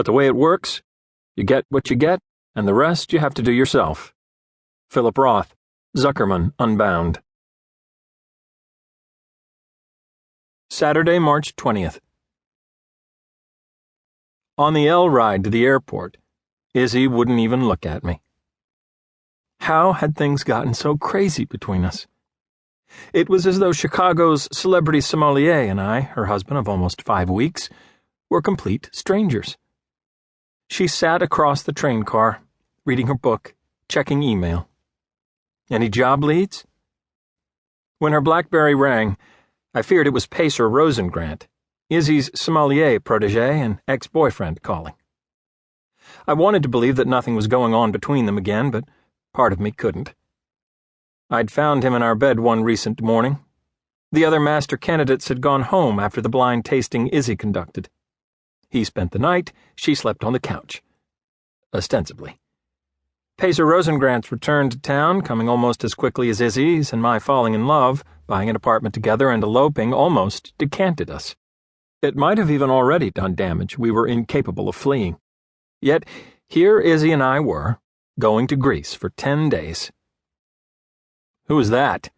But the way it works, you get what you get, and the rest you have to do yourself. Philip Roth, Zuckerman Unbound. Saturday, March 20th. On the L ride to the airport, Izzy wouldn't even look at me. How had things gotten so crazy between us? It was as though Chicago's celebrity sommelier and I, her husband of almost 5 weeks, were complete strangers. She sat across the train car, reading her book, checking email. Any job leads? When her BlackBerry rang, I feared it was Pacer Rosengrant, Izzy's sommelier protégé and ex-boyfriend, calling. I wanted to believe that nothing was going on between them again, but part of me couldn't. I'd found him in our bed one recent morning. The other master candidates had gone home after the blind tasting Izzy conducted. He spent the night, she slept on the couch. Ostensibly. Pacer Rosengrant's return to town, coming almost as quickly as Izzy's, and my falling in love, buying an apartment together and eloping, almost decanted us. It might have even already done damage we were incapable of fleeing. Yet here Izzy and I were, going to Greece for 10 days. "Who is that?"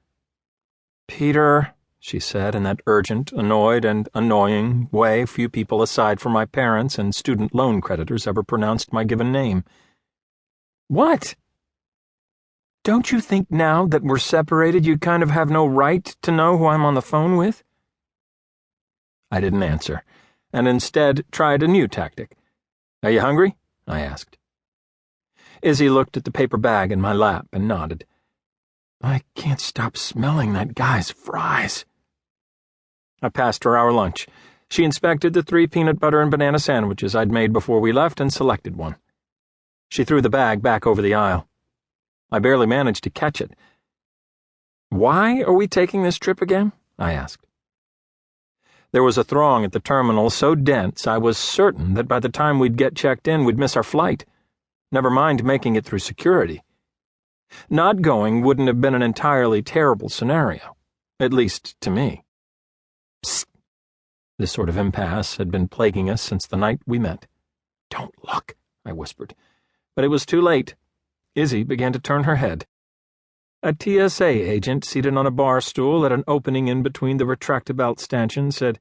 "Peter," she said in that urgent, annoyed, and annoying way few people aside from my parents and student loan creditors ever pronounced my given name. "What?" "Don't you think now that we're separated you kind of have no right to know who I'm on the phone with?" I didn't answer, and instead tried a new tactic. "Are you hungry?" I asked. Izzy looked at the paper bag in my lap and nodded. "I can't stop smelling that guy's fries." I passed her our lunch. She inspected the 3 peanut butter and banana sandwiches I'd made before we left and selected one. She threw the bag back over the aisle. I barely managed to catch it. "Why are we taking this trip again?" I asked. There was a throng at the terminal so dense I was certain that by the time we'd get checked in we'd miss our flight. Never mind making it through security. Not going wouldn't have been an entirely terrible scenario, at least to me. Psst. This sort of impasse had been plaguing us since the night we met. "Don't look," I whispered. But it was too late. Izzy began to turn her head. A TSA agent seated on a bar stool at an opening in between the retractable stanchions said,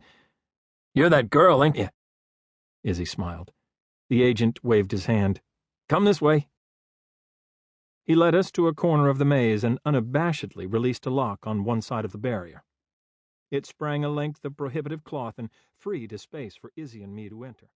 "You're that girl, ain't you?" Izzy smiled. The agent waved his hand. "Come this way." He led us to a corner of the maze and unabashedly released a lock on one side of the barrier. It sprang a length of prohibitive cloth and freed a space for Izzy and me to enter.